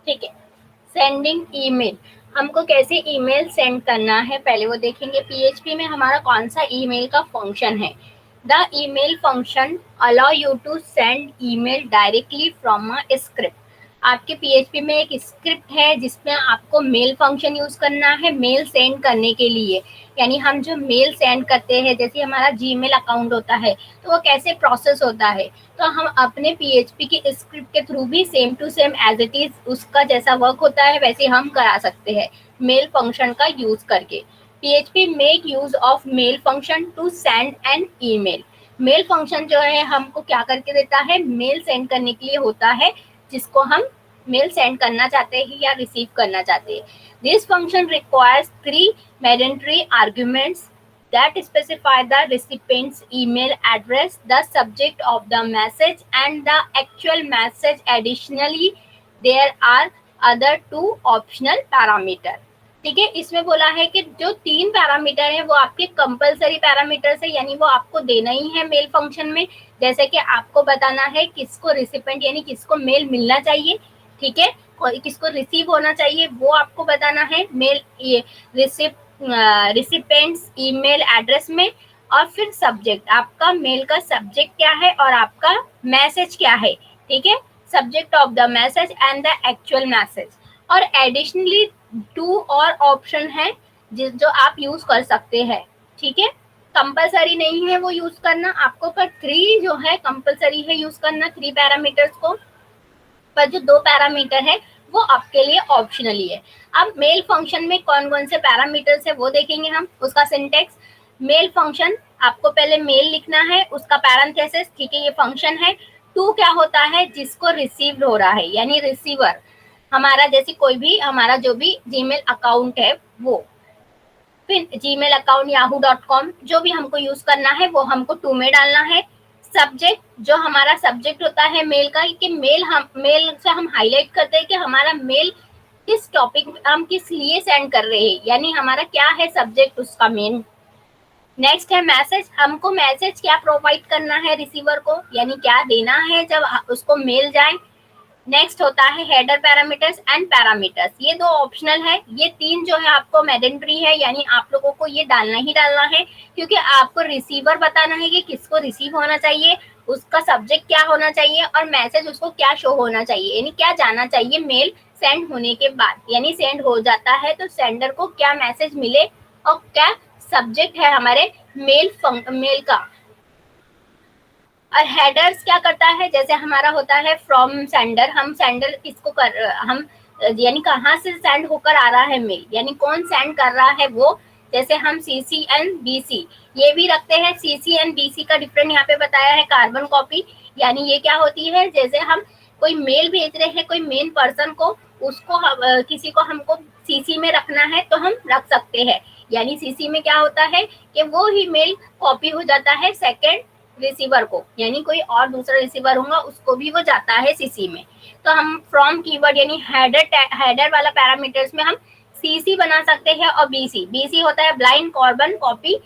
ठीक है। Sending email, हमको कैसे ईमेल सेंड करना है पहले वो देखेंगे। पीएचपी में हमारा कौन सा ईमेल का फंक्शन है। The email function allow you to send email directly from a script. आपके पीएचपी में एक स्क्रिप्ट है जिसमें आपको मेल फंक्शन यूज करना है मेल सेंड करने के लिए। यानी हम जो मेल सेंड करते हैं, जैसे हमारा जीमेल अकाउंट होता है तो वो कैसे प्रोसेस होता है, तो हम अपने पीएचपी की स्क्रिप्ट के थ्रू भी same to same as it is उसका जैसा वर्क होता है वैसे हम करा सकते हैं मेल फंक्शन का यूज करके। PHP make use of mail function to send an email. Mail function जो है हमको क्या करके देता है, मेल सेंड करने के लिए होता है जिसको हम मेल सेंड करना चाहते हैं या रिसीव करना चाहते हैं। This function requires 3 mandatory arguments that specify the recipient's email address, the subject of the message, and the actual message. Additionally, there are other 2 optional parameter। ठीक है, इसमें बोला है कि जो 3 पैरामीटर है वो आपके कंपलसरी पैरामीटर्स है, यानी वो आपको देना ही है मेल फंक्शन में। जैसे कि आपको बताना है किसको रिसिपेंट यानी किसको मेल मिलना चाहिए, ठीक है, और किसको रिसीव होना चाहिए वो आपको बताना है मेल रिसिपेंट्स ईमेल एड्रेस में। और फिर सब्जेक्ट, आपका मेल का सब्जेक्ट क्या है और आपका मैसेज क्या है, ठीक है, subject of the message and the actual message. और एडिशनली 2 और ऑप्शन है जो आप यूज कर सकते हैं, ठीक है, कंपलसरी नहीं है वो यूज करना आपको, पर 3 जो है कंपलसरी है यूज करना 3 पैरामीटर्स को, पर जो 2 पैरामीटर है वो आपके लिए ऑप्शनली है। अब मेल फंक्शन में कौन कौन से पैरामीटर्स है वो देखेंगे हम। उसका सिंटेक्स, मेल फंक्शन आपको पहले मेल लिखना है, उसका पैरेंथेसिस, ठीक है, ये फंक्शन है। टू क्या होता है, जिसको रिसीव हो रहा है यानी रिसीवर, हमारा जैसे कोई भी हमारा जो भी जीमेल अकाउंट है वो, फिर जीमेल अकाउंट yahoo.com जो भी हमको यूज करना है वो हमको 2 में डालना है। सब्जेक्ट, जो हमारा सब्जेक्ट होता है मेल का, कि मेल से हम हाईलाइट करते हैं कि हमारा मेल किस टॉपिक हम किस लिए सेंड कर रहे हैं, यानी हमारा क्या है सब्जेक्ट उसका मेन। नेक्स्ट है मैसेज, हमको मैसेज क्या प्रोवाइड करना है रिसीवर को, यानी क्या देना है जब उसको मेल जाए। नेक्स्ट होता है हेडर पैरामीटर्स एंड पैरामीटर्स, ये 2 ऑप्शनल है, ये 3 जो है आपको मैंडेटरी है, यानी आप लोगों को ये डालना ही डालना है, क्योंकि आपको रिसीवर बताना है कि किसको रिसीव होना चाहिए, उसका सब्जेक्ट क्या होना चाहिए और मैसेज उसको क्या शो होना चाहिए, यानी क्या जाना चाहिए मेल सेंड होने के बाद, यानी सेंड हो जाता है तो सेंडर को क्या मैसेज मिले और क्या सब्जेक्ट है हमारे मेल का। और हेडर्स क्या करता है, जैसे हमारा होता है फ्रॉम सेंडर, हम सेंडर किसको कर हम यानी कहाँ से सेंड होकर आ रहा है मेल, यानी कौन सेंड कर रहा है वो। जैसे हम सीसी एंड बीसी ये भी रखते हैं। सीसी एंड बीसी का डिफरेंट यहाँ पे बताया है। कार्बन कॉपी यानी ये क्या होती है, जैसे हम कोई मेल भेज रहे हैं कोई मेन पर्सन को, उसको किसी को हमको सीसी में रखना है तो हम रख सकते हैं, यानी सीसी में क्या होता है कि वो ही मेल कॉपी हो जाता है सेकेंड रिसीवर को, यानी कोई और दूसरा रिसीवर होगा उसको भी वो जाता है सीसी में। तो हम फ्रॉम कीवर्ड यानी हेडर वाला पैरामीटर्स में हम सीसी बना सकते हैं। और बीसी, बीसी होता है ब्लाइंड कार्बन कॉपी,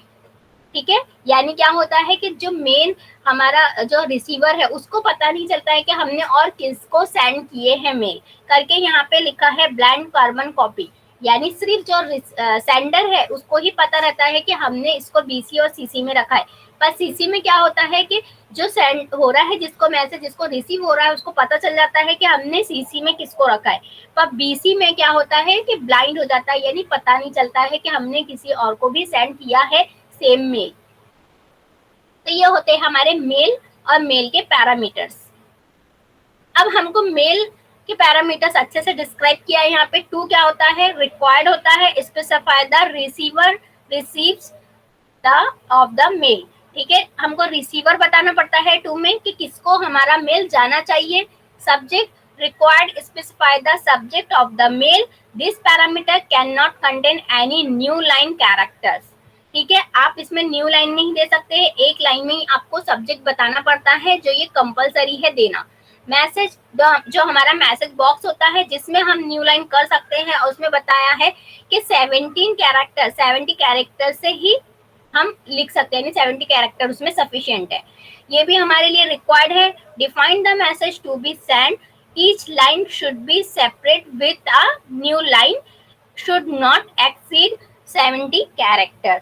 ठीक है, यानी क्या होता है कि जो मेन हमारा जो रिसीवर है उसको पता नहीं चलता है कि हमने और किसको सेंड किए हैं मेल करके, यहाँ पे लिखा है ब्लाइंड कार्बन कॉपी, यानी सिर्फ जो सेंडर है उसको ही पता रहता है कि हमने इसको बीसी और सीसी में रखा है। पर सीसी में क्या होता है कि जो सेंड हो रहा है जिसको मैसेज जिसको रिसीव हो रहा है उसको पता चल जाता है कि हमने सीसी में किसको रखा है। पर बीसी में क्या होता है कि ब्लाइंड हो जाता है, यानी पता नहीं चलता है कि हमने किसी और को भी सेंड किया है सेम मेल। तो ये होते हैं हमारे मेल और मेल के पैरामीटर्स। अब हमको मेल के पैरामीटर्स अच्छे से डिस्क्राइब किया है। यहाँ पे 2 क्या होता है, रिक्वायर्ड होता है, specify the receiver receives the of the mail, ठीक है, हमको रिसीवर बताना पड़ता है 2 में कि किसको हमारा मेल जाना चाहिए। Subject required specify the subject of the mail, this parameter can not contain any new line characters, ठीक है, आप इसमें न्यू लाइन नहीं दे सकते, एक लाइन में ही आपको सब्जेक्ट बताना पड़ता है जो ये कंपलसरी है देना। मैसेज, जो हमारा मैसेज बॉक्स होता है जिसमें हम न्यू लाइन कर सकते हैं, उसमें बताया है कि 70 कैरेक्टर से ही हम लिख सकते हैं, 70 कैरेक्टर उसमें सफिशिएंट है, ये भी हमारे लिए रिक्वायर्ड है। Define the message to be send, each line should be separate with a new line, should not exceed 70 character.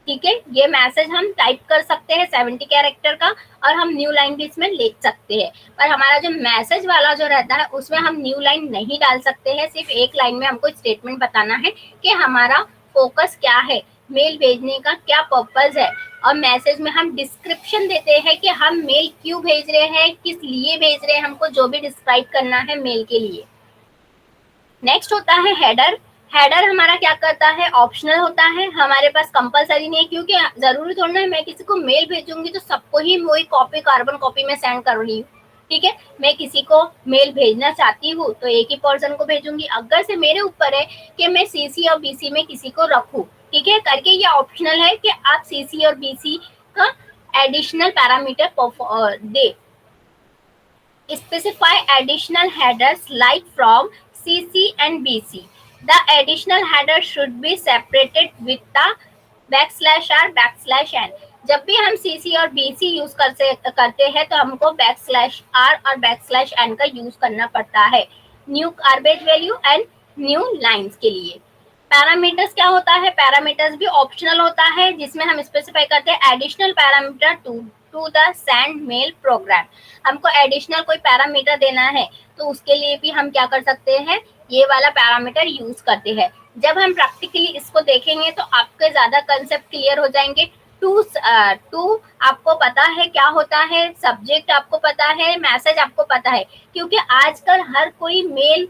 ठीक है, ये मैसेज हम टाइप कर सकते हैं 70 कैरेक्टर का, और हम न्यू लाइन भी इसमें लिख सकते हैं। पर हमारा जो मैसेज वाला जो रहता है उसमें हम न्यू लाइन नहीं डाल सकते हैं, सिर्फ एक लाइन में हमको स्टेटमेंट बताना है कि हमारा फोकस क्या है, मेल भेजने का क्या पर्पज है, और मैसेज में हम डिस्क्रिप्शन देते हैं कि हम मेल क्यों भेज रहे हैं, किस लिए भेज रहे हैं, हमको जो भी डिस्क्राइब करना है मेल के लिए। नेक्स्ट होता है हेडर। हेडर हमारा क्या करता है, ऑप्शनल होता है, हमारे पास कंपलसरी नहीं है, क्योंकि जरूरी थोड़ा है मैं किसी को मेल भेजूंगी तो सबको ही वही कॉपी कार्बन कॉपी में सेंड कर रही हूँ। ठीक है, मैं किसी को मेल भेजना चाहती हूँ तो एक ही पर्सन को भेजूंगी, अगर से मेरे ऊपर है कि मैं सीसी और बीसी में किसी को रखूँ। ठीक है, करके ये ऑप्शनल है कि आप सीसी और बीसी का additional parameter they. Specify additional headers like from CC and BC. The additional header should be separated with the \r/n। जब भी हम CC और BC यूज करते हैं तो हमको \r और \n का यूज करना पड़ता है new garbage value and new lines के लिए। पैरामीटर्स क्या होता है, पैरामीटर्स भी ऑप्शनल होता है, जिसमें हम स्पेसिफाई करते हैं additional parameter to the send mail program. हमको एडिशनल कोई पैरामीटर देना है तो उसके लिए भी हम क्या कर सकते हैं, ये वाला पैरामीटर यूज करते हैं। जब हम प्रैक्टिकली इसको देखेंगे तो आपके ज्यादा कंसेप्ट क्लियर हो जाएंगे। टू आपको पता है क्या होता है, सब्जेक्ट आपको पता है, मैसेज आपको पता है, क्योंकि आजकल हर कोई मेल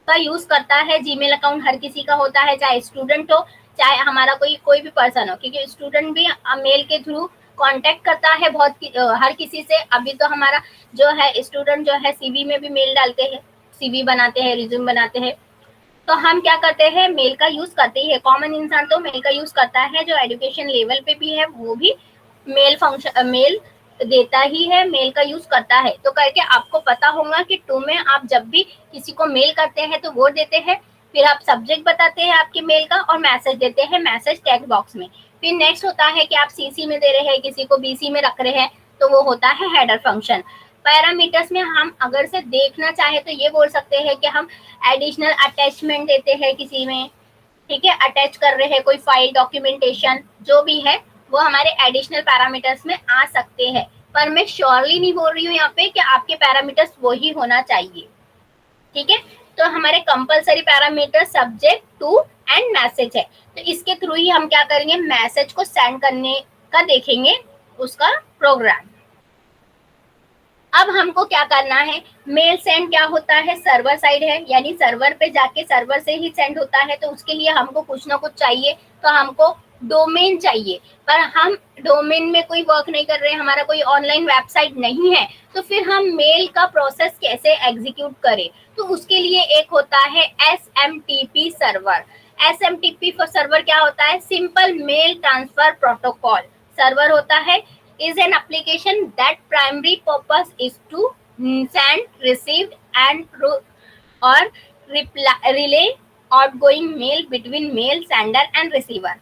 का यूज करता है। जीमेल अकाउंट हर किसी का होता है, चाहे स्टूडेंट हो चाहे हमारा कोई भी पर्सन हो, क्योंकि स्टूडेंट भी मेल के थ्रू कांटेक्ट करता है हर किसी से। अभी तो हमारा जो है स्टूडेंट जो है सीवी में भी मेल डालते हैं, सीवी बनाते हैं, रिज्यूम बनाते हैं, तो हम क्या करते हैं मेल का यूज करते ही है। कॉमन इंसान तो मेल का यूज करता है, जो एजुकेशन लेवल पे भी है वो भी मेल देता ही है, मेल का यूज करता है। तो करके आपको पता होगा कि टू में आप जब भी किसी को मेल करते हैं तो वो देते हैं, फिर आप सब्जेक्ट बताते हैं आपके मेल का और मैसेज देते हैं मैसेज टेक्स्ट बॉक्स में। फिर नेक्स्ट होता है कि आप सीसी में दे रहे हैं, किसी को बीसी में रख रहे हैं, तो वो होता है हेडर फंक्शन। पैरामीटर्स में हम अगर से देखना चाहे तो ये बोल सकते हैं कि हम एडिशनल अटैचमेंट देते हैं किसी में। ठीक है, अटैच कर रहे हैं कोई फाइल, डॉक्यूमेंटेशन जो भी है वो हमारे एडिशनल पैरामीटर्स में आ सकते हैं। पर मैं श्योरली नहीं बोल रही हूँ यहाँ पे कि आपके पैरामीटर्स वही होना चाहिए। ठीक है, तो हमारे compulsory parameter subject, to and message है, तो इसके थ्रू ही हम क्या करेंगे, मैसेज को सेंड करने का देखेंगे उसका प्रोग्राम। अब हमको क्या करना है, मेल सेंड क्या होता है, सर्वर साइड है, यानी सर्वर पे जाके सर्वर से ही सेंड होता है, तो उसके लिए हमको कुछ ना कुछ चाहिए। तो हमको डोमेन चाहिए, पर हम डोमेन में कोई वर्क नहीं कर रहे हैं, हमारा कोई ऑनलाइन वेबसाइट नहीं है, तो फिर हम मेल का प्रोसेस कैसे एग्जीक्यूट करें। तो उसके लिए एक होता है SMTP सर्वर। SMTP सर्वर क्या होता है, simple mail transfer protocol server होता है, is an application that primary purpose is to send, receive and or relay outgoing mail between mail sender and receiver।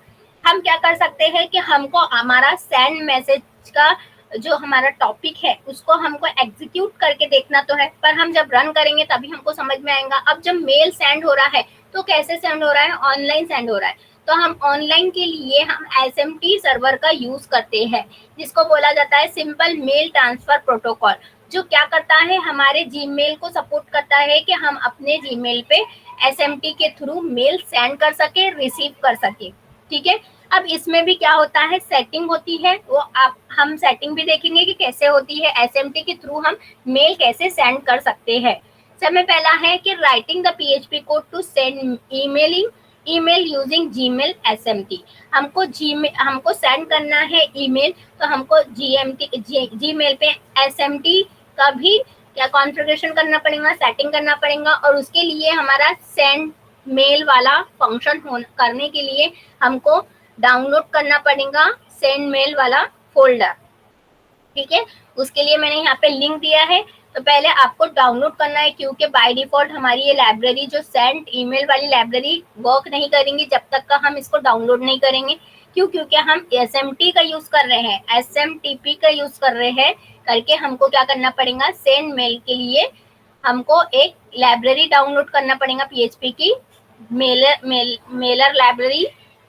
हम क्या कर सकते हैं कि हमको हमारा सेंड मैसेज का जो हमारा टॉपिक है उसको हमको एग्जीक्यूट करके देखना तो है, पर हम जब रन करेंगे तभी हमको समझ में आएगा। अब जब मेल सेंड हो रहा है तो कैसे सेंड हो रहा है, ऑनलाइन सेंड हो रहा है, तो हम ऑनलाइन के लिए हम SMT सर्वर का यूज करते हैं, जिसको बोला जाता है सिंपल मेल ट्रांसफर प्रोटोकॉल, जो क्या करता है हमारे जीमेल को सपोर्ट करता है कि हम अपने जीमेल पे SMT के थ्रू मेल सेंड कर सके, रिसीव कर सके। ठीक है, अब इसमें भी क्या होता है, सेटिंग होती है, वो हम सेटिंग भी देखेंगे कि कैसे होती है, SMT के थ्रू हम मेल कैसे सेंड कर सकते हैं। सबसे पहला है कि writing the PHP code to send email using Gmail SMT। हमको सेंड करना है ईमेल, तो हमको जीमेल पे SMT का भी क्या कॉन्फ़िगरेशन करना पड़ेगा, सेटिंग करना पड़ेगा, और उसके लिए हमारा सेंड मेल वाला फंक्शन करने के लिए हमको डाउनलोड करना पड़ेगा सेंड मेल वाला फोल्डर। ठीक है, उसके लिए मैंने यहाँ पे लिंक दिया है, तो पहले आपको डाउनलोड करना है, क्योंकि बाय डिफॉल्ट हमारी ये लाइब्रेरी जो सेंड ईमेल वाली लाइब्रेरी वर्क नहीं करेंगी जब तक का हम इसको डाउनलोड नहीं करेंगे। क्यों, क्योंकि हम SMT का यूज कर रहे हैं, SMTP का यूज कर रहे हैं, करके हमको क्या करना पड़ेगा, सेंड मेल के लिए हमको एक लाइब्रेरी डाउनलोड करना पड़ेगा पीएचपी की, मेलर लाइब्रेरी,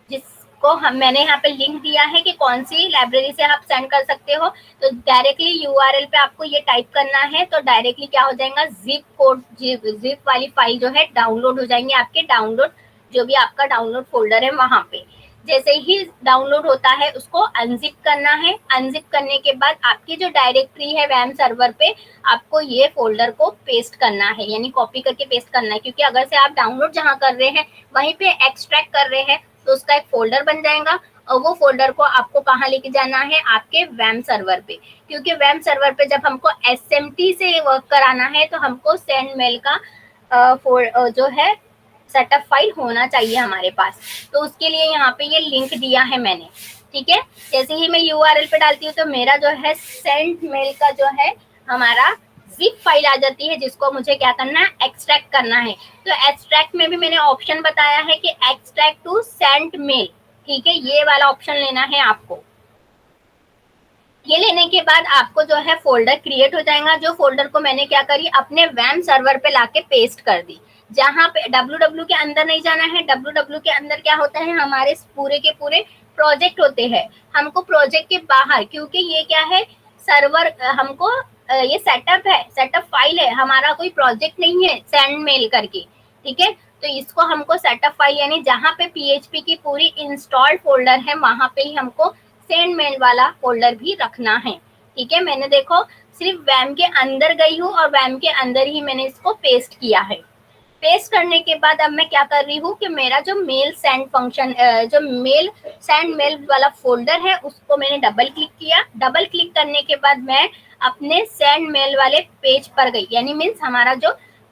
जिसको मैंने यहाँ पे लिंक दिया है कि कौन सी लाइब्रेरी से आप सेंड कर सकते हो। तो डायरेक्टली यूआरएल पे आपको ये टाइप करना है, तो डायरेक्टली क्या हो जाएगा, जिप कोड, जिप वाली फाइल जो है डाउनलोड हो जाएंगे आपके, डाउनलोड जो भी आपका डाउनलोड फोल्डर है वहां पे। जैसे ही डाउनलोड होता है उसको अनजिप करना है। अनजिप करने के बाद आपकी जो डायरेक्टरी है वैम सर्वर पे, आपको ये फोल्डर को पेस्ट करना है, यानी कॉपी करके पेस्ट करना है, क्योंकि अगर से आप डाउनलोड जहां कर रहे हैं वहीं पे एक्सट्रैक्ट कर रहे हैं तो उसका एक फोल्डर बन जाएगा, और वो फोल्डर को आपको कहाँ लेके जाना है, आपके वैम सर्वर पे। क्योंकि वैम सर्वर पे जब हमको एसएमटी से वर्क कराना है तो हमको सेंड मेल का जो है सेटअप फाइल होना चाहिए हमारे पास। तो उसके लिए यहाँ पे ये लिंक दिया है मैंने, ठीक है। जैसे ही मैं यूआरएल पे डालती हूँ तो मेरा जो है सेंड मेल का जो है हमारा जिप फाइल आ जाती है, जिसको मुझे क्या करना है, एक्सट्रैक्ट करना है। तो एक्सट्रैक्ट में भी मैंने ऑप्शन बताया है कि एक्सट्रैक्ट टू सेंड मेल, ठीक है, ये वाला ऑप्शन लेना है आपको। ये लेने के बाद आपको जो है फोल्डर क्रिएट हो जाएगा, जो फोल्डर को मैंने क्या करी, अपने वैम सर्वर पे लाके पेस्ट कर दी। जहां पे डब्ल्यू के अंदर नहीं जाना है, डब्ल्यू के अंदर क्या होता है, हमारे पूरे के पूरे प्रोजेक्ट होते हैं। हमको प्रोजेक्ट के बाहर, क्योंकि ये क्या है, सर्वर हमको ये सेटअप है, सेटअप फाइल है, हमारा कोई प्रोजेक्ट नहीं है सेंड मेल करके, ठीक है। तो इसको हमको सेटअप फाइल, यानी जहाँ पे पीएचपी की पूरी इंस्टॉल्ड फोल्डर है वहां पे ही हमको सेंड मेल वाला फोल्डर भी रखना है, ठीक है। मैंने देखो सिर्फ वैम के अंदर गई हूँ और वैम के अंदर ही मैंने इसको पेस्ट किया है। पेस्ट करने के बाद अब मैं क्या कर रही हूँ कि मेरा जो मेल सेंड फंक्शन, जो मेल सेंड मेल वाला फोल्डर है उसको मैंने डबल क्लिक किया। डबल क्लिक करने के बाद मैं अपने सेंड मेल वाले पेज पर गई, यानी मीन्स हमारा जो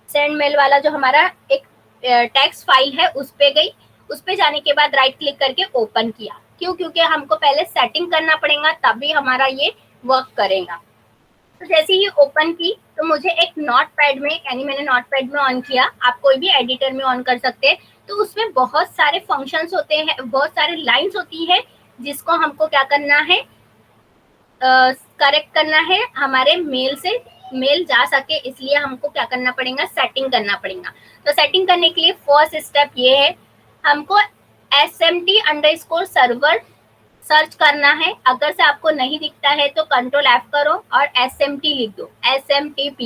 सेंड मेल वाला जो हमारा एक टेक्स्ट फाइल है उस पे गई। उस पे जाने के बाद राइट क्लिक करके ओपन किया। क्यों? क्योंकि हमको पहले सेटिंग करना पड़ेगा, तभी हमारा ये वर्क करेगा। तो जैसे ही ओपन की तो मुझे एक नोट पैड में, यानी मैंने नोट पैड में ऑन किया, आप कोई भी एडिटर में ऑन कर सकते हैं। तो उसमें बहुत सारे फंक्शंस होते हैं, बहुत सारे लाइंस होती है, जिसको हमको क्या करना है, करेक्ट करना है, हमारे मेल से मेल जा सके, इसलिए हमको क्या करना पड़ेगा, सेटिंग करना पड़ेगा। तो सेटिंग करने के लिए फर्स्ट स्टेप ये है, हमको SMT_ सर्वर सर्च करना है। अगर से आपको नहीं दिखता है तो कंट्रोल F करो और SMT लिख दो, SMTP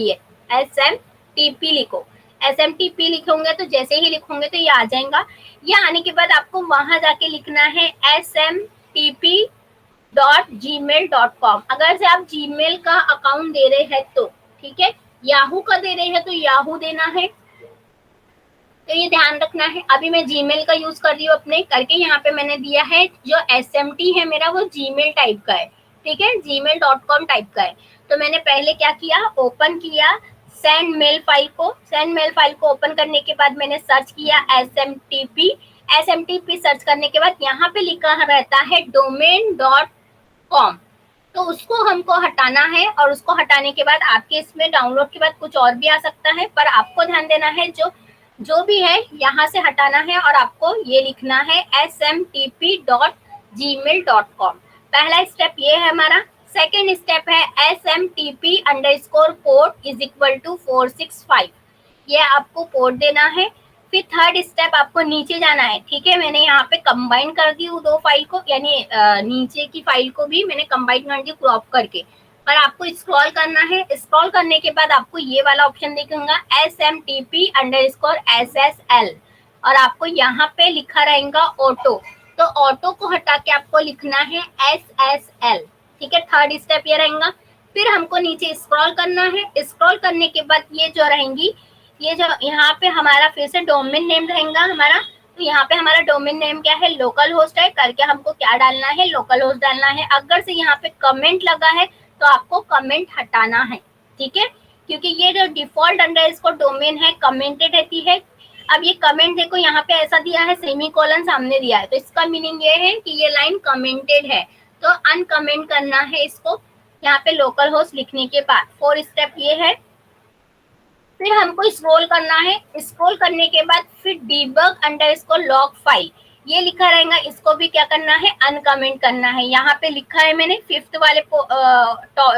लिखो। SMTP लिखोगे तो जैसे ही लिखोगे तो ये आ जाएगा। ये आने के बाद आपको वहां जाके लिखना है smtp.gmail.com। अगर से आप जीमेल का अकाउंट दे रहे हैं तो ठीक है, याहू का दे रहे हैं तो याहू देना है, तो ये ध्यान रखना है। अभी मैं जीमेल का यूज कर रही हूँ अपने करके, यहाँ पे मैंने दिया है जो SMT है मेरा वो जीमेल टाइप का है, ठीक है, gmail.com टाइप का है। तो मैंने पहले क्या किया, ओपन किया सेंड मेल फाइल को। सेंड मेल फाइल को ओपन करने के बाद मैंने सर्च किया SMTP सर्च करने के बाद यहाँ पे लिखा रहता है domain.com, तो उसको हमको हटाना है। और उसको हटाने के बाद आपके इसमें डाउनलोड के बाद कुछ और भी आ सकता है, पर आपको ध्यान देना है जो भी है यहाँ से हटाना है और आपको ये लिखना है smtp.gmail.com। पहला स्टेप ये है हमारा। सेकेंड स्टेप है smtp_port=465, ये आपको पोर्ट देना है। फिर थर्ड स्टेप आपको नीचे जाना है, ठीक है। मैंने यहाँ पे कंबाइन कर दी दो फाइल को, यानी नीचे की फाइल को भी मैंने कंबाइन कर दी क्रॉप करके। पर आपको स्क्रॉल करना है। स्क्रॉल करने के बाद आपको ये वाला ऑप्शन दिखेगा SMTP_SSL, और आपको यहाँ पे लिखा रहेगा ऑटो, तो ऑटो को हटा के आपको लिखना है SSL, ठीक है। थर्ड स्टेप ये रहेगा। फिर हमको नीचे स्क्रॉल करना है। स्क्रॉल करने के बाद ये जो रहेंगी, ये जो यहाँ पे हमारा फिर से डोमेन नेम रहेगा हमारा, तो यहाँ पे हमारा डोमेन नेम क्या है, लोकल होस्ट है करके हमको क्या डालना है, लोकल होस्ट डालना है। अगर से यहाँ पे कमेंट लगा है तो आपको कमेंट हटाना है, ठीक है, क्योंकि ये जो डिफॉल्ट अंडरस्कोर डोमेन है कमेंटेड रहती है। अब ये कमेंट देखो यहाँ पे ऐसा दिया है, सेमीकोलन सामने दिया है, तो इसका मीनिंग ये है कि ये लाइन कमेंटेड है, तो अनकमेंट करना है इसको यहाँ पे लोकल होस्ट लिखने के बाद। 4 स्टेप ये है। फिर हमको स्क्रॉल करना है। स्क्रॉल करने के बाद फिर debug_log फाइल ये लिखा रहेगा, इसको भी क्या करना है, अनकमेंट करना है। यहाँ पे लिखा है मैंने 5th वाले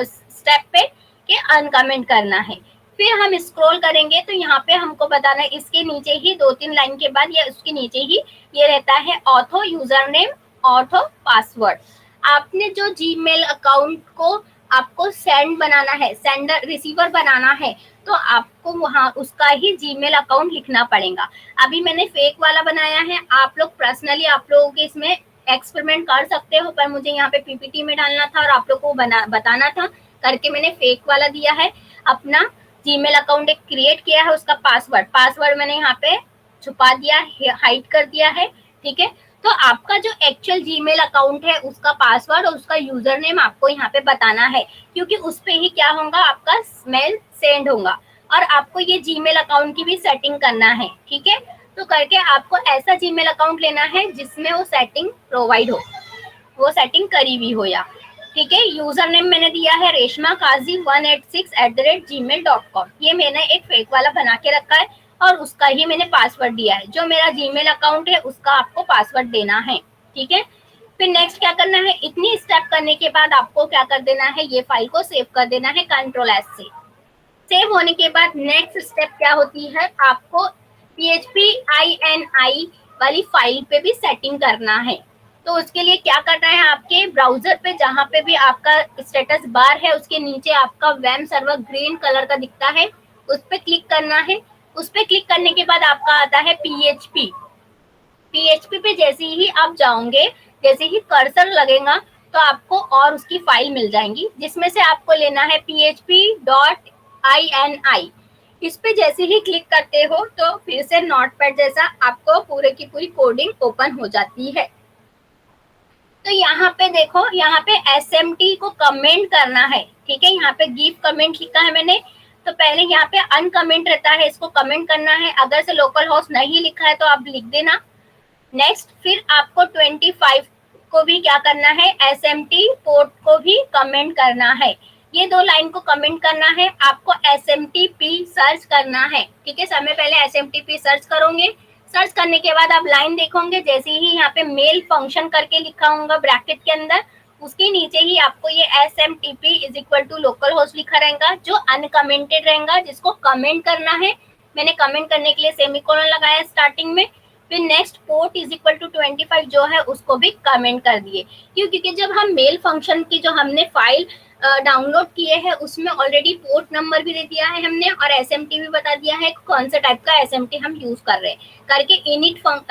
स्टेप पे कि अनकमेंट करना है। फिर हम स्क्रॉल करेंगे तो यहाँ पे हमको बताना है, इसके नीचे ही 2-3 लाइन के बाद या उसके नीचे ही ये रहता है author user name, author password. आपने जो जीमेल अकाउंट को आपको सेंड बनाना है, सेंडर रिसीवर बनाना है, तो आपको वहाँ उसका ही जीमेल अकाउंट लिखना पड़ेगा। अभी मैंने फेक वाला बनाया है, आप लोग पर्सनली आप लोगों के इसमें एक्सपेरिमेंट कर सकते हो, पर मुझे यहाँ पे पीपीटी में डालना था और आप लोग को बताना था, करके मैंने फेक वाला दिया है। अपना जीमेल अकाउंट एक क्रिएट किया है, उसका पासवर्ड मैंने यहाँ पे छुपा दिया, हाइड कर दिया है, ठीक है। तो आपका जो एक्चुअल जीमेल अकाउंट है उसका पासवर्ड और उसका यूजर नेम आपको यहाँ पे बताना है, क्योंकि उस पे ही क्या होगा, आपका मेल सेंड होगा। और आपको ये जीमेल अकाउंट की भी सेटिंग करना है, ठीक है। तो करके आपको ऐसा जीमेल अकाउंट लेना है जिसमें वो सेटिंग प्रोवाइड हो, वो सेटिंग करी हुई हो या, ठीक है। यूजर नेम मैंने दिया है रेशमा काजी 186@gmail.com। ये मैंने एक फेक वाला बना के रखा है और उसका ही मैंने पासवर्ड दिया है। जो मेरा जीमेल अकाउंट है उसका आपको पासवर्ड देना है, ठीक है। फिर नेक्स्ट क्या करना है, इतनी स्टेप करने के बाद आपको क्या कर देना है, ये फाइल को सेव कर देना है Ctrl+S से। सेव होने के बाद नेक्स्ट स्टेप क्या होती है, आपको PHP INI वाली फाइल पे भी सेटिंग करना है। तो उसके लिए क्या करना है, आपके ब्राउजर पे जहाँ पे भी आपका स्टेटस बार है उसके नीचे आपका वेब सर्वर ग्रीन कलर का दिखता है, उस पर क्लिक करना है। उस पर क्लिक करने के बाद आपका आता है PHP पे जैसे ही आप जाओगे, जैसे ही कर्सर लगेगा तो आपको और उसकी फाइल मिल जाएंगी, जिसमें से आपको लेना है php.ini। इस पे जैसे ही क्लिक करते हो तो फिर से नोटपैड जैसा आपको पूरे की पूरी कोडिंग ओपन हो जाती है। तो यहाँ पे देखो, यहाँ पे SMT को कमेंट करना है, ठीक है। यहाँ पे गिव कमेंट लिखा है मैंने, तो पहले यहाँ पे अनकमेंट रहता है, इसको कमेंट करना है। अगर से लोकल होस्ट नहीं लिखा है तो आप लिख देना। नेक्स्ट फिर आपको 25 को भी क्या करना है, SMT पोर्ट को भी कमेंट करना है। ये 2 लाइन को कमेंट करना है। आपको SMTP सर्च करना है, ठीक है। समय पहले SMTP सर्च करोगे, सर्च करने के बाद आप लाइन देखोगे, जैसे ही यहाँ पे मेल फंक्शन करके लिखा होगा ब्रैकेट के अंदर, उसके नीचे ही आपको ये SMTP is equal to local host लिखा रहेगा, जो अनकमेंटेड रहेगा, जिसको कमेंट करना है। मैंने कमेंट करने के लिए सेमीकोलन लगाया स्टार्टिंग में। फिर next port is equal to 25 जो है उसको भी कमेंट कर दिए। क्यों, क्योंकि जब हम मेल फंक्शन की जो हमने फाइल डाउनलोड किए हैं उसमें ऑलरेडी पोर्ट नंबर भी दे दिया है हमने, और SMT भी बता दिया है कौन सा टाइप का SMT हम यूज कर रहे हैं करके।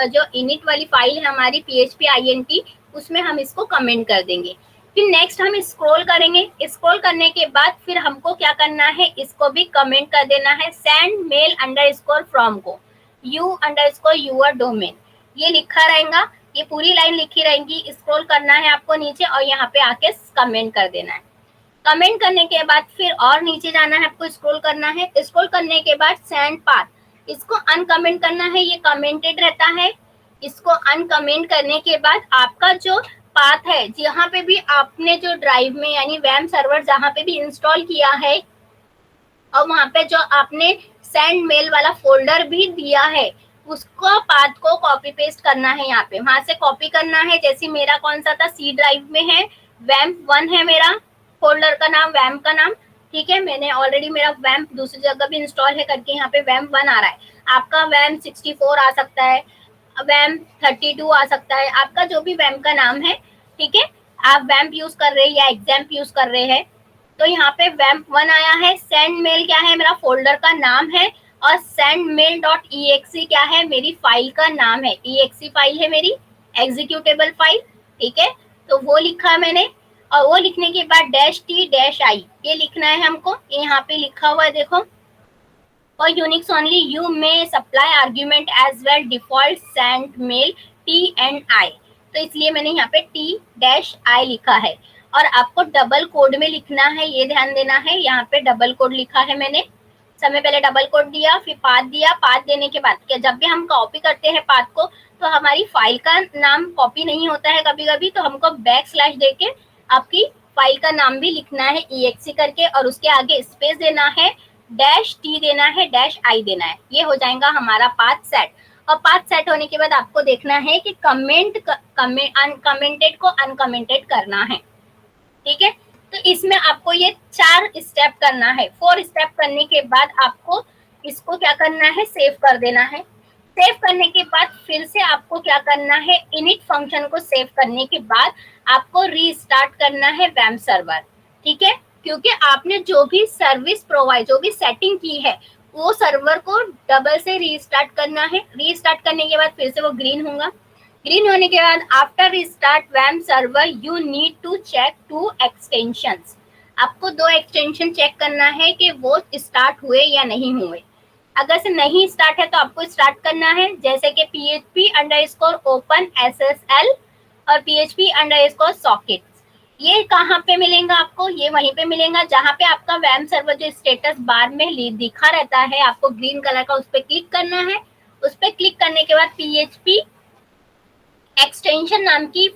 जो इनिट वाली फाइल है हमारी PHP INT, उसमें हम इसको कमेंट कर देंगे। फिर नेक्स्ट हम स्क्रॉल करेंगे, स्क्रॉल करने के बाद फिर हमको क्या करना है, इसको भी कमेंट कर देना है, सेंड मेल अंडरस्कोर फ्रॉम को you_your domain, ये लिखा रहेगा। ये पूरी लाइन लिखी रहेगी, स्क्रॉल करना है आपको नीचे और यहाँ पे आके कमेंट कर देना है। कमेंट करने के बाद फिर और नीचे जाना है, आपको स्क्रॉल करना है। स्क्रॉल करने के बाद सेंड पाथ, इसको अनकमेंट करना है, ये कमेंटेड रहता है। इसको अनकमेंट करने के बाद आपका जो पाथ है, जहाँ पे भी आपने जो ड्राइव में यानी वेब सर्वर जहाँ पे भी इंस्टॉल किया है और वहाँ पे जो आपने सेंड मेल वाला फोल्डर भी दिया है, उसको पाथ को कॉपी पेस्ट करना है। यहाँ पे वहां से कॉपी करना है। जैसे मेरा कौन सा था, C ड्राइव में है, वैम्प 1 है मेरा फोल्डर का नाम, वैम्प का नाम, ठीक है। मैंने ऑलरेडी मेरा वैम्प दूसरी जगह भी इंस्टॉल है करके यहाँ पे वैम्प 1 आ रहा है। आपका वैम्प 64 आ सकता है, वैम्प 32 आ सकता है, आपका जो भी वैम्प का नाम है, ठीक है। आप वैम्प यूज कर रहे हैं या एग्जाम्प यूज कर रहे हैं, तो यहाँ पे वैम्प 1 आया है। सेंड मेल क्या है, मेरा फोल्डर का नाम है, और sendmail.exe क्या है, मेरी फाइल का नाम है। exe फाइल है मेरी, एग्जीक्यूटेबल फाइल, ठीक है। तो वो लिखा मैंने, और वो लिखने के बाद -t-i ये लिखना है हमको। यहाँ पे लिखा हुआ है देखो, for Unix only you may supply argument as well default send mail t and I, तो इसलिए मैंने यहाँ पे t-i लिखा है। और आपको डबल कोड में लिखना है, ये ध्यान देना है। यहाँ पे डबल कोड लिखा है मैंने, समय पहले डबल कोड दिया, फिर पाथ दिया। पाथ देने के बाद क्या, जब भी हम कॉपी करते हैं पाथ को, तो हमारी फाइल का नाम कॉपी नहीं होता है कभी कभी, तो हमको बैकस्लैश देके आपकी फाइल का नाम भी लिखना है exe करके, और उसके आगे स्पेस देना है, -t देना है, -i देना है। ये हो जाएगा हमारा पाथ सेट। और पाथ सेट होने के बाद आपको देखना है कि अनकमेंटेड को अनकमेंटेड करना है, ठीक है। तो इसमें आपको ये 4 स्टेप करना है। 4 स्टेप करने के बाद आपको इसको क्या करना है, सेव कर देना है। सेव करने के बाद फिर से आपको क्या करना है, इनिट फंक्शन को सेव करने के बाद आपको रीस्टार्ट करना है वैम सर्वर, ठीक है। क्योंकि आपने जो भी सर्विस प्रोवाइड, जो भी सेटिंग की है, वो सर्वर को डबल से रीस्टार्ट करना है। रीस्टार्ट करने के बाद फिर से वो ग्रीन होगा। ग्रीन होने के बाद after restart VM server you need to check 2 extensions. आपको 2 एक्सटेंशन चेक करना है कि वो स्टार्ट हुए या नहीं हुए। अगर से नहीं स्टार्ट है तो आपको स्टार्ट करना है, जैसे कि php_open SSL और php_sockets। ये कहाँ पे मिलेगा आपको, ये वहीं पे मिलेगा जहाँ पे आपका वैम सर्वर जो स्टेटस बार में दिखा रहता है, आपको ग्रीन कलर का, उस पर क्लिक करना है। उस पर क्लिक करने के बाद php एक्सटेंशन नाम की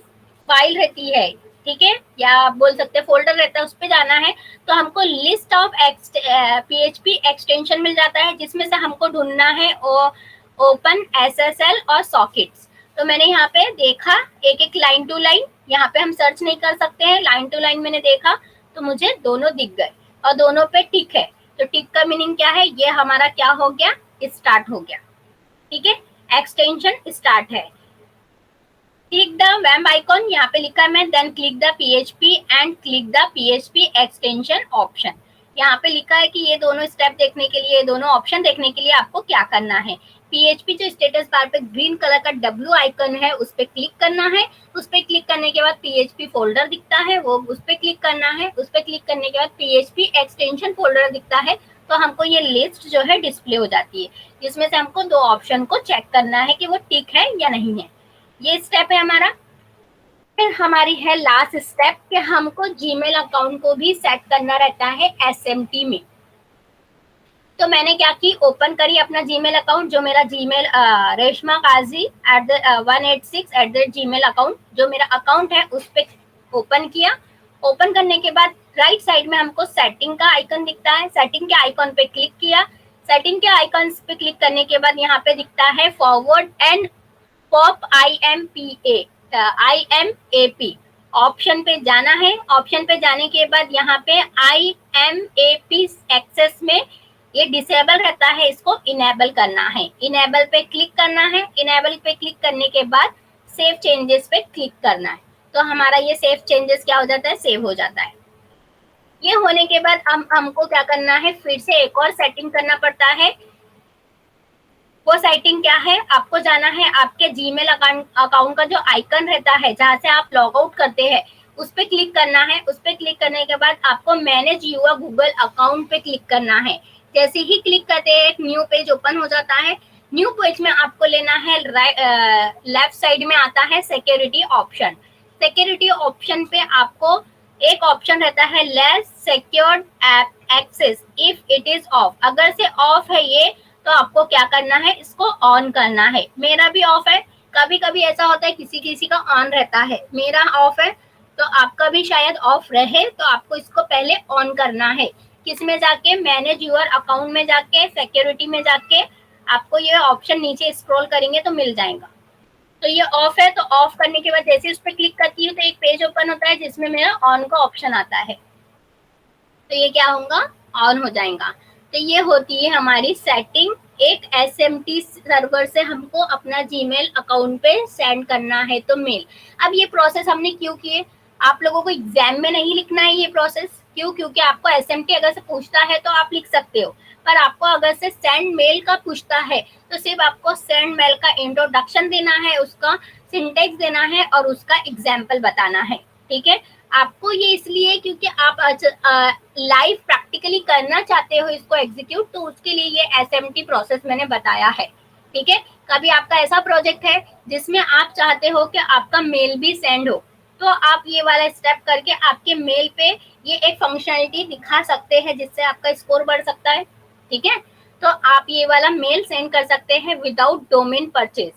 फाइल रहती है, ठीक है, या आप बोल सकते हैं फोल्डर रहता है, उस पर जाना है। तो हमको लिस्ट ऑफ PHP एक्सटेंशन मिल जाता है, जिसमें से हमको ढूंढना है ओपन SSL और सॉकेट्स। तो मैंने यहाँ पे देखा एक एक लाइन टू लाइन, यहाँ पे हम सर्च नहीं कर सकते हैं, लाइन टू लाइन मैंने देखा तो मुझे दोनों दिख गए और दोनों पे टिक है। तो टिक का मीनिंग क्या है, ये हमारा क्या हो गया, स्टार्ट हो गया, ठीक है, एक्सटेंशन स्टार्ट है। क्लिक द वैम्प आइकॉन, यहाँ पे लिखा है मैं, then click the PHP and click the PHP extension option. यहाँ पे लिखा है कि ये दोनों स्टेप देखने के लिए, दोनों ऑप्शन देखने के लिए आपको क्या करना है। PHP जो स्टेटस बार पे ग्रीन कलर का W आइकन है, उस पर क्लिक करना है। उस पर क्लिक करने के बाद PHP फोल्डर दिखता है, वो उस पर क्लिक करना है। उस पर क्लिक करने के बाद PHP एक्सटेंशन फोल्डर दिखता है, तो हमको ये लिस्ट जो है डिस्प्ले हो जाती है, जिसमें से हमको 2 ऑप्शन को चेक करना है कि वो टिक है या नहीं है। ये स्टेप है हमारा। फिर हमारी है लास्ट स्टेप कि हमको जीमेल अकाउंट को भी सेट करना रहता है SMT में। तो मैंने क्या की, ओपन करी अपना जीमेल अकाउंट, जो मेरा जीमेल रेशमा काजी @186 अकाउंट, जो मेरा अकाउंट है, उस पर ओपन किया। ओपन करने के बाद राइट साइड में हमको सेटिंग का आइकन दिखता है, सेटिंग के आइकन पे क्लिक किया। सेटिंग के आइकन पे क्लिक करने के बाद यहाँ पे दिखता है forward and pop IMAP option पे जाना है। ऑप्शन पे जाने के बाद यहाँ पे IMAP एक्सेस में ये डिसेबल रहता है, इसको इनेबल करना है। इनेबल पे क्लिक करना है। इनेबल पे क्लिक करने के बाद सेव चेंजेस पे क्लिक करना है। तो हमारा ये सेव चेंजेस क्या हो जाता है, सेव हो जाता है। ये होने के बाद हमको क्या करना है, फिर से एक और सेटिंग करना पड़ता है। वो सेटिंग क्या है, आपको जाना है आपके जीमेल अकाउंट का जो आइकन रहता है, जहां से आप लॉग आउट करते हैं, उस पर क्लिक करना है। उस पर क्लिक करने के बाद आपको मैनेज यूर गूगल अकाउंट पे क्लिक करना है। जैसे ही क्लिक करते हैं एक न्यू पेज ओपन हो जाता है। न्यू पेज में आपको लेना है, लेफ्ट साइड में आता है सिक्योरिटी ऑप्शन। सिक्योरिटी ऑप्शन पे आपको एक ऑप्शन रहता है less secured app access if it is off. अगर से ऑफ है ये, तो आपको क्या करना है, इसको ऑन करना है। मेरा भी ऑफ है, कभी कभी ऐसा होता है किसी किसी का ऑन रहता है, मेरा ऑफ है, तो आपका भी शायद ऑफ रहे, तो आपको इसको पहले ऑन करना है। किसमें जाके, मैनेज यूर अकाउंट में जाके, सिक्योरिटी में जाके आपको ये ऑप्शन नीचे स्क्रॉल करेंगे तो मिल जाएगा। तो ये ऑफ है, तो ऑफ करने के बाद जैसे उस पर क्लिक करती हूँ तो एक पेज ओपन होता है जिसमें मेरा ऑन का ऑप्शन आता है, तो ये क्या होगा, ऑन हो जाएगा। तो ये होती है हमारी सेटिंग। एक SMT सर्वर से हमको अपना जीमेल अकाउंट पे सेंड करना है तो मेल। अब ये प्रोसेस हमने क्यों किए, आप लोगों को एग्जाम में नहीं लिखना है ये प्रोसेस, क्यों, क्योंकि आपको SMT अगर से पूछता है तो आप लिख सकते हो, पर आपको अगर से सेंड मेल का पूछता है तो सिर्फ आपको सेंड मेल का इंट्रोडक्शन देना है, उसका सिंटेक्स देना है और उसका एग्जाम्पल बताना है, ठीक है। आपको ये इसलिए क्योंकि आप लाइव प्रैक्टिकली करना चाहते हो इसको एग्जीक्यूट, तो उसके लिए ये SMT प्रोसेस मैंने बताया है, ठीक है। कभी आपका ऐसा प्रोजेक्ट है जिसमें आप चाहते हो कि आपका मेल भी सेंड हो, तो आप ये वाला स्टेप करके आपके मेल पे ये एक फंक्शनलिटी दिखा सकते हैं जिससे आपका स्कोर बढ़ सकता है, ठीक है। तो आप ये वाला मेल सेंड कर सकते हैं विदाउट डोमेन परचेज।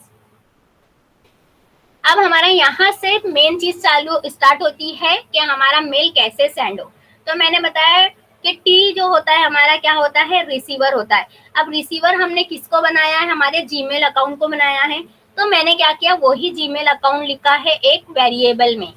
अब हमारा यहाँ से मेन चीज स्टार्ट होती है कि हमारा मेल कैसे सेंड हो। तो मैंने बताया कि टी जो होता है हमारा क्या होता है, रिसीवर होता है। अब रिसीवर हमने किसको बनाया है, हमारे जीमेल अकाउंट को बनाया है। तो मैंने क्या किया, वही जीमेल अकाउंट लिखा है एक वेरिएबल में,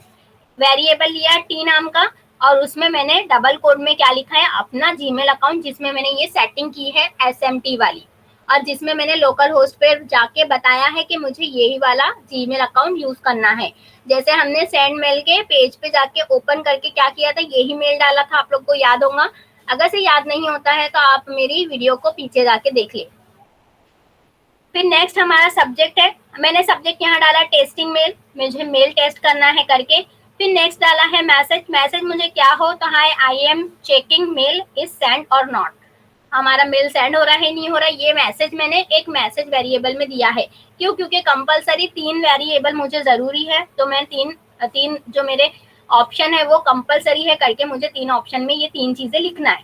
वेरिएबल लिया टी नाम का, और उसमें मैंने डबल कोड में क्या लिखा है, अपना जीमेल अकाउंट जिसमें मैंने ये सेटिंग की है SMT वाली, और जिसमें मैंने लोकल होस्ट पे जाके बताया है कि मुझे यही वाला जीमेल अकाउंट यूज करना है। जैसे हमने सेंड मेल के पेज पे जाके ओपन करके क्या किया था, यही मेल डाला था, आप लोग को याद होगा। अगर से याद नहीं होता है तो आप मेरी वीडियो को पीछे जाके देख ले। फिर नेक्स्ट हमारा सब्जेक्ट है, मैंने सब्जेक्ट यहाँ डाला टेस्टिंग मेल, मुझे मेल टेस्ट करना है करके। फिर नेक्स्ट डाला है मैसेज, मैसेज मुझे क्या हो तो hi I am checking mail is send or not, हमारा मेल सेंड हो रहा है नहीं हो रहा है, ये मैसेज मैंने एक मैसेज वेरिएबल में दिया है। क्यों? क्योंकि कंपलसरी 3 वेरिएबल मुझे जरूरी है, तो मैं तीन जो मेरे ऑप्शन है वो कंपलसरी है करके मुझे 3 ऑप्शन में ये 3 चीजें लिखना है।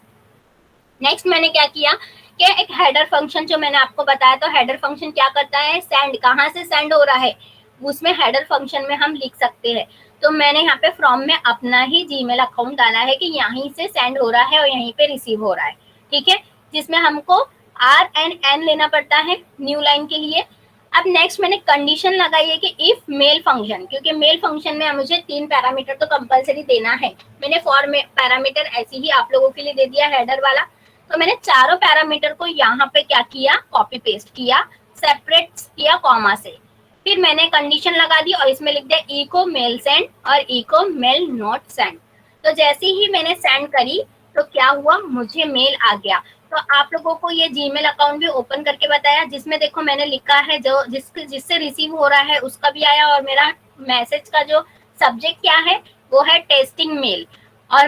नेक्स्ट मैंने क्या किया कि एक हेडर फंक्शन जो मैंने आपको बताया, तो हेडर फंक्शन क्या करता है, सेंड कहाँ से सेंड हो रहा है उसमें हेडर फंक्शन में हम लिख सकते हैं। तो मैंने यहाँ पे फ्रॉम में अपना ही जीमेल अकाउंट डाला है कि यहीं से सेंड हो रहा है और यहीं पे रिसीव हो रहा है, ठीक है, जिसमें हमको RNN लेना पड़ता है न्यू लाइन के लिए। अब नेक्स्ट मैंने कंडीशन लगाई है कि इफ मेल फंक्शन, क्योंकि मेल फंक्शन में मुझे 3 पैरामीटर तो कंपलसरी देना है, मैंने फॉर पैरामीटर ऐसे ही आप लोगों के लिए दे दिया हेडर वाला। तो मैंने चारों पैरामीटर को यहाँ पे क्या किया, कॉपी पेस्ट किया, सेपरेट किया कॉमा से। फिर मैंने कंडीशन लगा दी और इसमें लिख दिया इको मेल सेंड और इको मेल नॉट सेंड। तो जैसे ही मैंने सेंड करी तो क्या हुआ, मुझे मेल आ गया। तो आप लोगों को ये जीमेल अकाउंट भी ओपन करके बताया, जिसमें देखो मैंने लिखा है जो जिससे रिसीव हो रहा है उसका भी आया, और मेरा मैसेज का जो सब्जेक्ट क्या है वो है टेस्टिंग मेल, और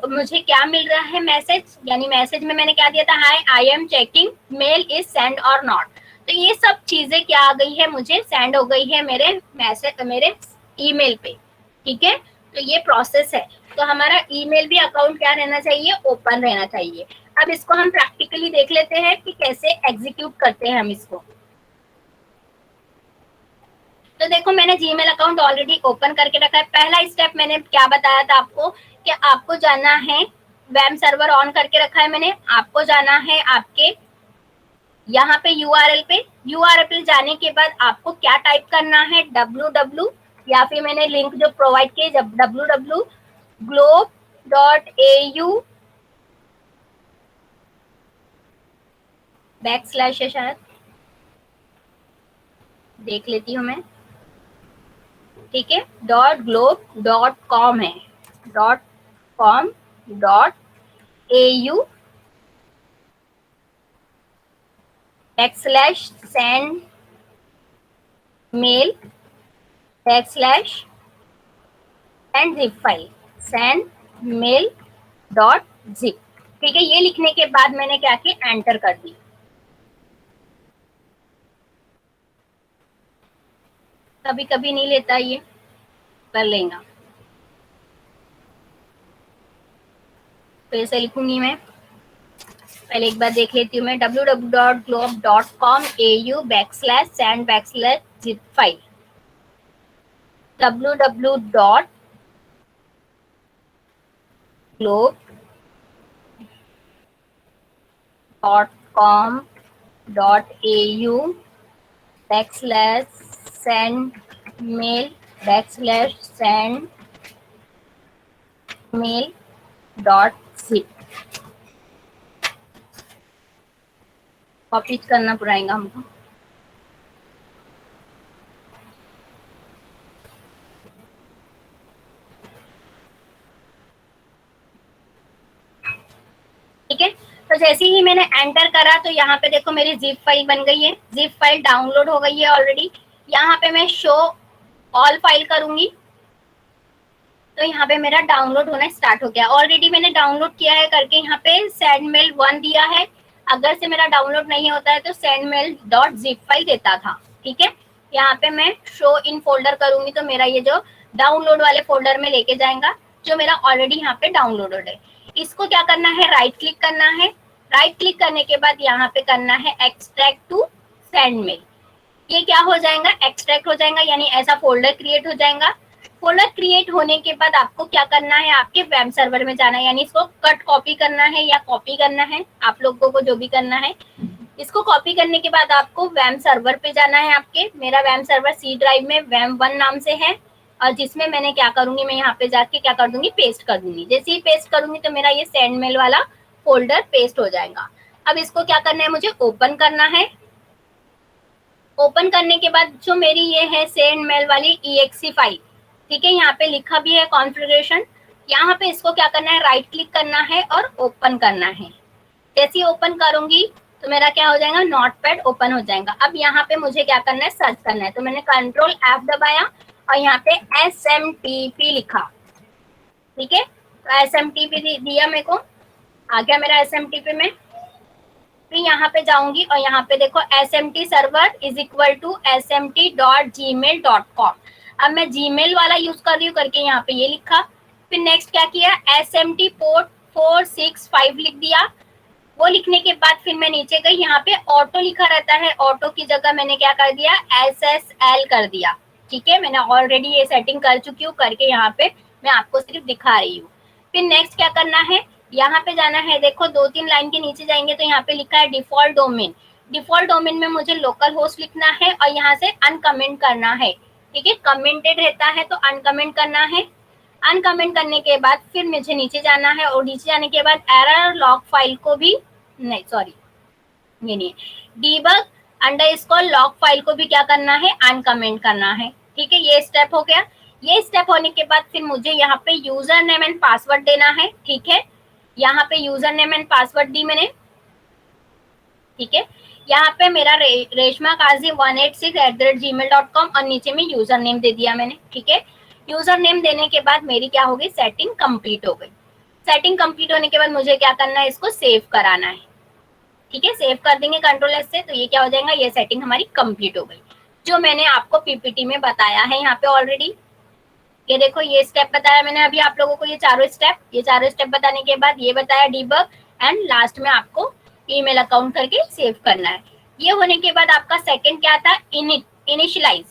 मुझे क्या मिल रहा है मैसेज, यानी मैसेज में मैंने क्या दिया था, hi I am checking mail is send or not. तो ये सब चीजें क्या आ गई है, मुझे सेंड हो गई है मेरे ईमेल पे, ठीक है। तो ये प्रोसेस है। तो हमारा ईमेल भी अकाउंट क्या रहना चाहिए, ओपन रहना चाहिए। अब इसको हम प्रैक्टिकली देख लेते हैं कि कैसे एग्जीक्यूट करते हैं हम इसको। तो देखो मैंने जीमेल अकाउंट ऑलरेडी ओपन करके रखा है। पहला स्टेप मैंने क्या बताया था आपको कि आपको जाना है, वेब सर्वर ऑन करके रखा है मैंने, आपको जाना है आपके यहाँ पे URL पे, URL पे जाने के बाद आपको क्या टाइप करना है, www, या फिर मैंने लिंक जो प्रोवाइड किए जब www.globe.au बैकस्लैश है शायद, देख लेती हूँ मैं, ठीक है, .globe.com है, .com.au /send mail /send zip file send mail .zip, ठीक है। ये लिखने के बाद मैंने क्या किया, एंटर कर दी। कभी कभी नहीं लेता, ये कर लेगा, फिर से लिखूंगी मैं, पहले एक बार देख लेती हूँ मैं, www.globe.com.au /send /zip file, www.globe.com.au /send mail /send mail .zip, copy करना पड़ेगा हमको। ठीक है, तो जैसे ही मैंने एंटर करा तो यहाँ पे देखो मेरी जिप फाइल बन गई है, जिप फाइल डाउनलोड हो गई है ऑलरेडी। यहाँ पे मैं शो ऑल फाइल करूंगी तो यहाँ पे मेरा डाउनलोड होना स्टार्ट हो गया। ऑलरेडी मैंने डाउनलोड किया है करके यहाँ पे सेंड मेल 1 दिया है, अगर से मेरा डाउनलोड नहीं होता है तो सेंड मेल .zip फाइल देता था, ठीक है। यहाँ पे मैं शो इन फोल्डर करूंगी तो मेरा ये जो डाउनलोड वाले फोल्डर में लेके जाएगा, जो मेरा ऑलरेडी यहाँ पे डाउनलोडेड है। इसको क्या करना है, राइट क्लिक करना है, राइट क्लिक करने के बाद यहाँ पे करना है एक्सट्रैक्ट टू सेंड मेल। ये क्या हो जाएगा, एक्सट्रैक्ट हो जाएगा, यानी ऐसा फोल्डर क्रिएट हो जाएगा। फोल्डर क्रिएट होने के बाद आपको क्या करना है, आपके वेब सर्वर में जाना है, यानी इसको कट कॉपी करना है या कॉपी करना है, आप लोगों को जो भी करना है। इसको कॉपी करने के बाद आपको वेब सर्वर पे जाना है आपके, मेरा वेब सर्वर C ड्राइव में wam1 नाम से है, और जिसमें मैंने क्या करूंगी, मैं यहाँ पे जाके क्या कर दूंगी, पेस्ट कर दूंगी। जैसे ही पेस्ट करूंगी तो मेरा ये सेंड मेल वाला फोल्डर पेस्ट हो जाएगा। अब इसको क्या करना है, मुझे ओपन करना है। ओपन करने के बाद जो मेरी ये है सेंड मेल वाली EXE फाइल, ठीक है, यहाँ पे लिखा भी है कॉन्फ़िगरेशन। यहाँ पे इसको क्या करना है, राइट क्लिक करना है और ओपन करना है। जैसे ही ओपन करूंगी तो मेरा क्या हो जाएगा, नोटपैड ओपन हो जाएगा। अब यहाँ पे मुझे क्या करना है, सर्च करना है। तो मैंने कंट्रोल F दबाया और यहाँ पे SMTP लिखा, ठीक है। तो SMTP दिया मेरे को, आ गया मेरा SMTP में। फिर यहाँ पे जाऊंगी और यहाँ पे देखो SMT server is equal to smt.gmail.com। अब मैं जीमेल वाला यूज कर रही हूँ करके यहाँ पे ये लिखा। फिर नेक्स्ट क्या किया, SMT पोर्ट 465 लिख दिया। वो लिखने के बाद फिर मैं नीचे गई, यहाँ पे ऑटो लिखा रहता है, ऑटो की जगह मैंने क्या कर दिया, SSL कर दिया, ठीक है। मैंने ऑलरेडी ये सेटिंग कर चुकी हूँ करके, यहाँ पे मैं आपको सिर्फ दिखा रही हूँ। फिर नेक्स्ट क्या करना है, यहाँ पे जाना है, देखो 2-3 लाइन के नीचे जाएंगे तो यहाँ पे लिखा है डिफॉल्ट डोमेन। डिफॉल्ट डोमेन में मुझे लोकल होस्ट लिखना है और यहाँ से अनकमेंट करना है, ठीक है। कमेंटेड रहता है तो अनकमेंट करना है। अनकमेंट करने के बाद फिर मुझे नीचे जाना है और नीचे जाने के बाद एरर लॉग फाइल को भी, नहीं सॉरी ये नहीं, डीबग अंडरस्कोर लॉग फाइल को भी क्या करना है, अनकमेंट करना है, ठीक है। ये स्टेप हो गया। ये स्टेप होने के बाद फिर मुझे यहाँ पे यूजर नेम एंड पासवर्ड देना है, ठीक है। यहाँ पे यूजर नेम एंड पासवर्ड दी मैंने, ठीक है। यहाँ पे मेरा रेशमा काजी 186@gmail.com और नीचे में यूजर नेम दे दिया मैंने, ठीक है। यूजर नेम देने के बाद मेरी क्या हो गई, सेटिंग कंप्लीट हो गई। सेटिंग कंप्लीट होने के बाद मुझे क्या करना है, इसको सेव कराना है, ठीक है। सेव कर देंगे कंट्रोल एस से, तो ये क्या हो जाएगा, ये सेटिंग हमारी कंप्लीट हो गई जो मैंने आपको पीपीटी में बताया है यहाँ पे ऑलरेडी। ये देखो ये स्टेप बताया मैंने अभी आप लोगों को, ये चारों स्टेप बताने के बाद ये बताया डीबग एंड लास्ट में आपको ईमेल अकाउंट करके सेव करना है। ये होने के बाद आपका सेकंड क्या था, इनिशियलाइज,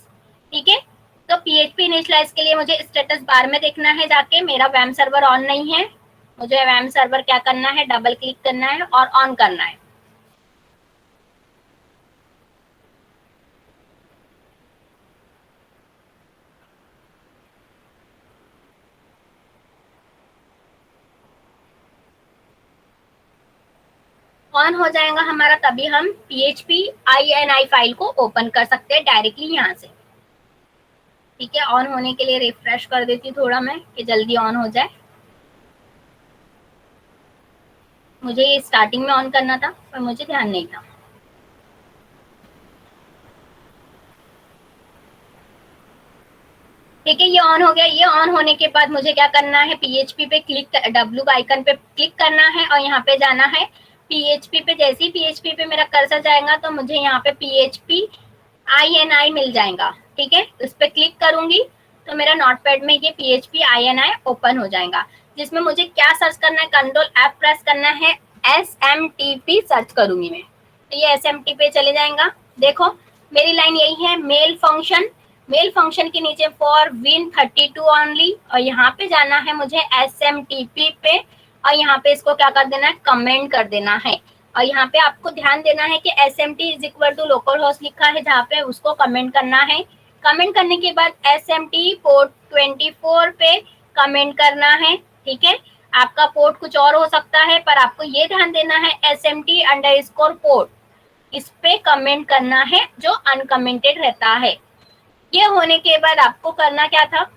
ठीक है। तो PHP इनिशियलाइज के लिए मुझे स्टेटस बार में देखना है जाके, मेरा वैम सर्वर ऑन नहीं है। मुझे वैम सर्वर क्या करना है, डबल क्लिक करना है और ऑन करना है। ऑन हो जाएगा हमारा, तभी हम PHP INI फाइल को ओपन कर सकते हैं डायरेक्टली यहाँ से, ठीक है। ऑन होने के लिए रिफ्रेश कर देती हूँ थोड़ा मैं, कि जल्दी ऑन हो जाए। मुझे ये स्टार्टिंग में ऑन करना था पर मुझे ध्यान नहीं था। ठीक है, ये ऑन हो गया। ये ऑन होने के बाद मुझे क्या करना है, PHP पे क्लिक, W आइकन पे क्लिक करना है और यहाँ पे जाना है PHP पे। जैसे ही PHP पे मेरा कर्सर जाएगा तो मुझे यहाँ पे PHP INI मिल जाएगा, ठीक है। इस पे क्लिक करूंगी तो मेरा नोटपैड में ये PHP INI ओपन हो जाएगा, जिसमें मुझे क्या सर्च करना है, कंट्रोल F प्रेस करना है, SMTP सर्च करूंगी मैं, तो ये SMTP पे चले जाएगा। देखो मेरी लाइन यही है, मेल फंक्शन। मेल फंक्शन के नीचे फॉर Win32 ओनली, और यहाँ पे जाना है मुझे SMTP पे और यहाँ पे इसको क्या कर देना है, कमेंट कर देना है। और यहाँ पे आपको ध्यान देना है कि SMT is equal to local host लिखा है जहाँ पे, उसको कमेंट करना है। कमेंट करने के बाद SMT पोर्ट 24 पे कमेंट करना है, ठीक है। आपका पोर्ट कुछ और हो सकता है पर आपको ये ध्यान देना है SMT_ पोर्ट, इस पे कमेंट करना है जो अनकमेंटेड रहता है। ये होने के बाद आपको करना क्या था,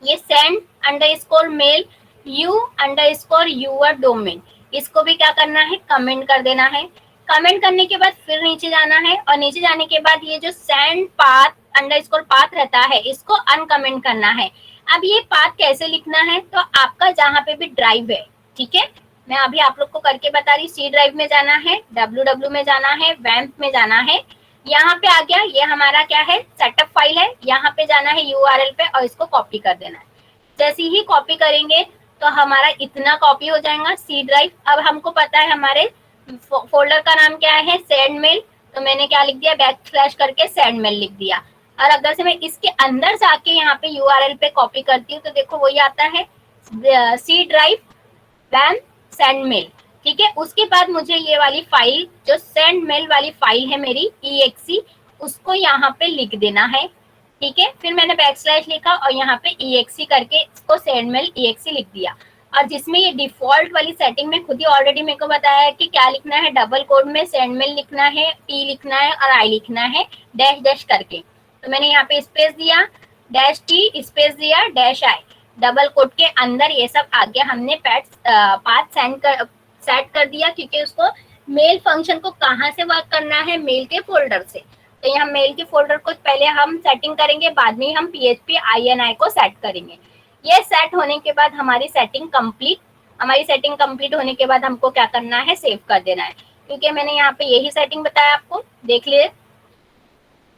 ये send_mail you_your domain, इसको भी क्या करना है, कमेंट कर देना है। कमेंट करने के बाद फिर नीचे जाना है और नीचे जाने के बाद ये जो send path_ रहता है इसको अनकमेंट करना है। अब ये पाथ कैसे लिखना है, तो आपका जहाँ पे भी ड्राइव है, ठीक है, मैं अभी आप लोग को करके बता रही। C ड्राइव में जाना है, WW में जाना है, वैम्प में जाना है। यहाँ पे आ गया, ये हमारा क्या है, सेटअप फाइल है। यहाँ पे जाना है URL पे और इसको कॉपी कर देना है। जैसे ही कॉपी करेंगे तो हमारा इतना कॉपी हो जाएगा C ड्राइव। अब हमको पता है हमारे फोल्डर का नाम क्या है, सेंड मेल, तो मैंने क्या लिख दिया, बैकस्लैश करके सेंड मेल लिख दिया। और अगर से मैं इसके अंदर जाके यहाँ पे URL पे कॉपी करती हूँ तो देखो वही आता है, C ड्राइव वैम सेंड मेल, ठीक है। उसके बाद मुझे ये वाली फाइल जो सेंड मेल वाली फाइल है मेरी EXE, उसको यहाँ पे लिख देना है, ठीक है, फिर मैंने बैकस्लैश लिखा और यहाँ पे EXE करके इसको सेंडमेल EXE लिख दिया। और जिसमें ये डिफॉल्ट वाली सेटिंग में खुद ही ऑलरेडी मेरे को बताया है कि क्या लिखना है, डबल कोड में सेंडमेल लिखना है, P लिखना है और I लिखना है डैश डैश करके। तो मैंने यहाँ पे स्पेस दिया, डैश T स्पेस दिया, डैश I, डबल कोड के अंदर ये सब आगे हमने पाथ सेट कर दिया, क्योंकि उसको मेल फंक्शन को कहाँ से वर्क करना है, मेल के फोल्डर से। तो यहाँ मेल के फोल्डर को पहले हम सेटिंग करेंगे, बाद में हम PHP INI को सेट करेंगे। ये सेट होने के बाद हमारी सेटिंग कंप्लीट होने के बाद हमको क्या करना है, सेव कर देना है। क्योंकि मैंने यहाँ पे यही सेटिंग बताया आपको, देख लिए,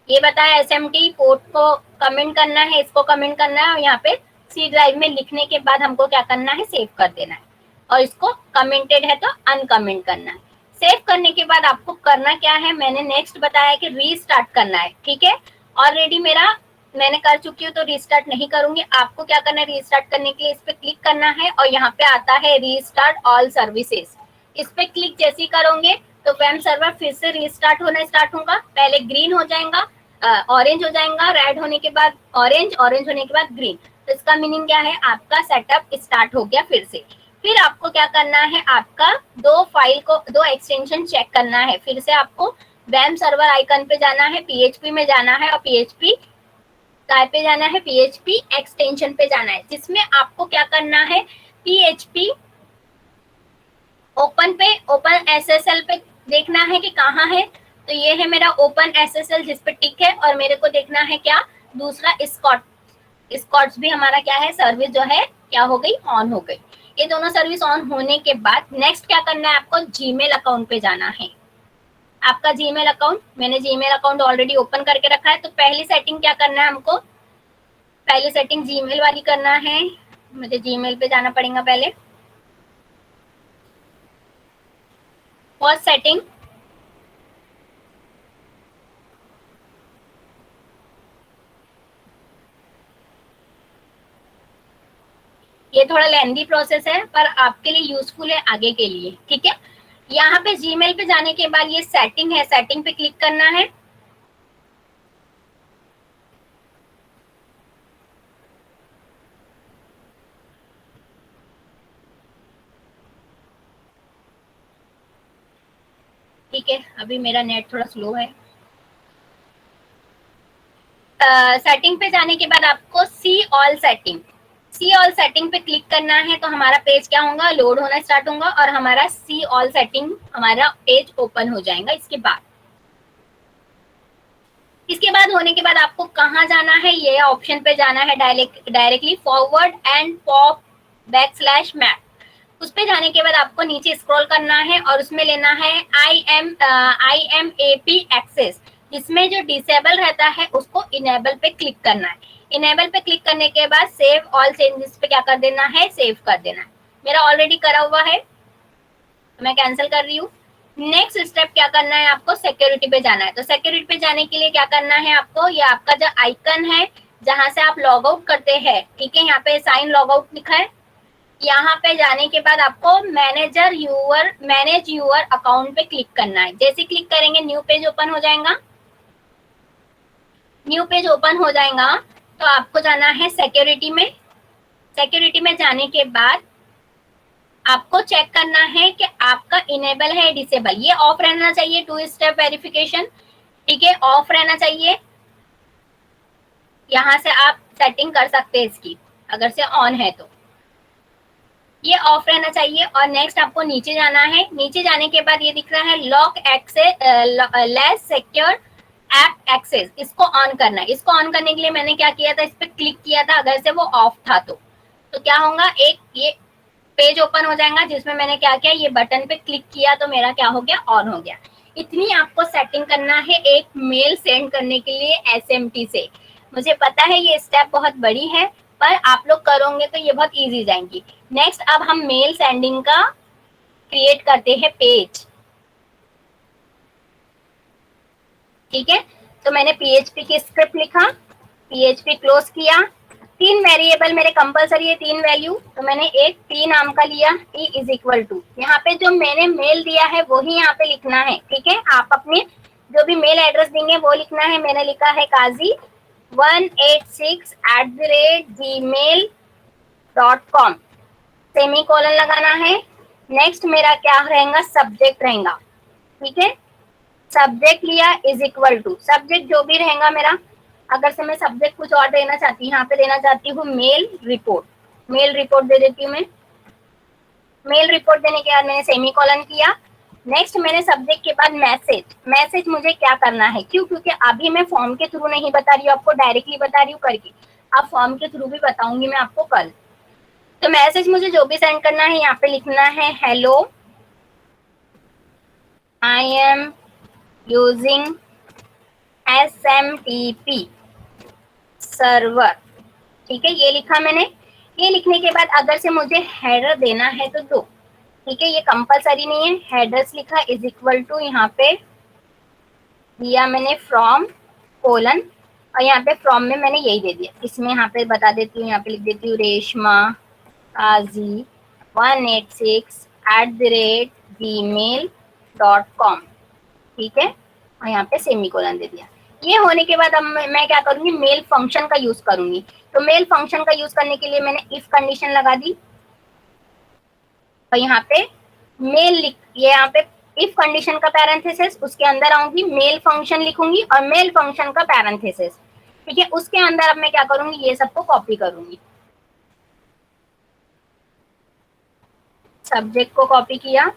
ये बताया SMT पोर्ट को कमेंट करना है, इसको कमेंट करना है और यहाँ पे सी ड्राइव में लिखने के बाद हमको क्या करना है, सेव कर देना है। और इसको कमेंटेड है तो अनकमेंट करना है। सेव करने के बाद आपको करना क्या है, मैंने नेक्स्ट बताया कि रीस्टार्ट करना है। ठीक है, ऑलरेडी मैंने कर चुकी हूँ तो रीस्टार्ट नहीं करूंगी। आपको क्या करना है, रीस्टार्ट करने के लिए इस पे क्लिक करना है और यहाँ पे आता है रीस्टार्ट ऑल सर्विसेज। इस पे क्लिक जैसे ही करोगे तो वेब सर्वर फिर से रीस्टार्ट होना स्टार्ट होगा। पहले ग्रीन हो जाएगा, ऑरेंज हो जाएगा, रेड होने के बाद ऑरेंज, ऑरेंज होने के बाद ग्रीन। तो इसका मीनिंग क्या है, आपका सेटअप स्टार्ट हो गया फिर से। फिर आपको क्या करना है, आपका दो एक्सटेंशन चेक करना है। फिर से आपको वेब सर्वर आइकन पे जाना है, PHP में जाना है और PHP टाइप पे जाना है, PHP एक्सटेंशन पे जाना है, जिसमें आपको क्या करना है, PHP ओपन SSL पे देखना है कि कहाँ है। तो ये है मेरा ओपन SSL जिस पे टिक है, और मेरे को देखना है क्या, दूसरा स्कॉट्स भी हमारा क्या है, सर्विस जो है क्या हो गई, ऑन हो गई। ये दोनों सर्विस ऑन होने के बाद नेक्स्ट क्या करना है, आपको जीमेल अकाउंट पे जाना है। आपका जीमेल अकाउंट, मैंने जीमेल अकाउंट ऑलरेडी ओपन करके रखा है। तो पहली सेटिंग क्या करना है हमको, पहली सेटिंग जीमेल वाली करना है। मुझे जीमेल पे जाना पड़ेगा पहले। फर्स्ट सेटिंग, ये थोड़ा लेंदी प्रोसेस है पर आपके लिए यूजफुल है आगे के लिए। ठीक है, यहाँ पे जीमेल पे जाने के बाद ये सेटिंग है, सेटिंग पे क्लिक करना है। ठीक है, अभी मेरा नेट थोड़ा स्लो है। सेटिंग पे जाने के बाद आपको सी ऑल सेटिंग पे क्लिक करना है। तो हमारा पेज क्या होगा, लोड होना स्टार्ट होगा और हमारा सी ऑल सेटिंग हमारा पेज ओपन हो जाएगा। इसके बाद होने के बाद आपको कहाँ जाना है, ये ऑप्शन पे जाना है, directly forward and pop backslash map. उस पे जाने के बाद आपको नीचे स्क्रॉल करना है और उसमें लेना है IMAP एक्सेस, जिसमें जो डिसेबल रहता है उसको इनेबल पे क्लिक करना है। इनेबल पे क्लिक करने के बाद सेव ऑल चेंजेस पे क्या कर देना है, सेव कर देना है। मेरा ऑलरेडी करा हुआ है, मैं कैंसिल कर रही हूँ। नेक्स्ट स्टेप क्या करना है, आपको सिक्योरिटी पे जाना है। तो सिक्योरिटी पे जाने के लिए क्या करना है आपको, ये आपका जो आइकन है जहां से आप लॉग आउट करते हैं, ठीक है, यहाँ पे साइन लॉग आउट लिखा है। यहाँ पे जाने के बाद आपको मैनेज यूर अकाउंट पे क्लिक करना है। जैसे क्लिक करेंगे न्यू पेज ओपन हो जाएगा। तो आपको जाना है सिक्योरिटी में। सिक्योरिटी में जाने के बाद आपको चेक करना है कि आपका इनेबल है डिसेबल, ये ऑफ रहना चाहिए। 2 स्टेप वेरिफिकेशन, ठीक है, ऑफ रहना चाहिए। यहाँ से आप सेटिंग कर सकते हैं इसकी, अगर से ऑन है तो ये ऑफ रहना चाहिए। और नेक्स्ट आपको नीचे जाना है। नीचे जाने के बाद ये दिख रहा है lock access less secure app access, इसको ऑन करना है। इसको ऑन करने के लिए मैंने क्या किया था, इस पर क्लिक किया था, अगर से वो ऑफ था तो क्या होगा, एक ये पेज ओपन हो जाएगा जिसमें मैंने क्या किया, ये बटन पे क्लिक किया तो मेरा क्या हो गया, ऑन हो गया। इतनी आपको सेटिंग करना है एक मेल सेंड करने के लिए SMT से। मुझे पता है ये स्टेप बहुत बड़ी है, पर आप लोग करोगे तो ये बहुत इजी जाएंगी। नेक्स्ट अब हम मेल सेंडिंग का क्रिएट करते हैं पेज। ठीक है, तो मैंने PHP की स्क्रिप्ट लिखा, PHP क्लोज किया। 3 वेरिएबल मेरे कंपलसरी है, 3 वैल्यू। तो मैंने एक T नाम का लिया, T इज इक्वल टू, यहाँ पे जो मैंने मेल दिया है वही यहाँ पे लिखना है। ठीक है, आप अपने जो भी मेल एड्रेस देंगे वो लिखना है। मैंने लिखा है काजी 186@gmail.com, सेमी कॉलन लगाना है। नेक्स्ट मेरा क्या रहेगा, सब्जेक्ट रहेगा, ठीक है। सब्जेक्ट लिया इज इक्वल टू, सब्जेक्ट जो भी रहेगा मेरा, अगर से मैं सब्जेक्ट कुछ और देना चाहती हूँ, यहाँ पे देना चाहती हूँ मेल रिपोर्ट, मेल रिपोर्ट दे देती हूँ मैं। मेल रिपोर्ट देने के बाद मैंने सेमी कॉलन किया। नेक्स्ट मैंने सब्जेक्ट के बाद मैसेज, मैसेज मुझे क्या करना है, क्यों, क्योंकि अभी मैं फॉर्म के थ्रू नहीं बता रही हूँ आपको, डायरेक्टली बता रही हूँ करके, अब फॉर्म के थ्रू भी बताऊंगी मैं आपको कल। तो मैसेज मुझे जो भी सेंड करना है, यहाँ पे लिखना है hello I am using SMTP server, ठीक है, ये लिखा मैंने। ये लिखने के बाद अगर से मुझे हेडर देना है तो दो, ठीक है, ये कंपलसरी नहीं है। हेडर्स लिखा इज इक्वल टू, यहाँ पे दिया मैंने फ्रॉम कोलन, और यहाँ पे फ्रॉम में मैंने यही दे दिया। इसमें यहाँ पे बता देती हूँ, यहाँ पे लिख देती हूँ रेशमा काजी 186@gmail.com, ठीक है, और यहाँ पे सेमी कोलन दे दिया। ये होने के बाद अब मैं क्या करूंगी, मेल फंक्शन का यूज करूंगी। तो मेल फंक्शन का यूज करने के लिए मैंने इफ कंडीशन लगा दी, और यहाँ पे मेल लिख, ये यहाँ पे इफ कंडीशन का पैरेंथेसिस, उसके अंदर आऊंगी, मेल फंक्शन लिखूंगी और मेल फंक्शन का पैरेंथेसिस, ठीक है। उसके अंदर अब मैं क्या करूंगी, ये सबको कॉपी करूंगी। सब्जेक्ट को कॉपी किया,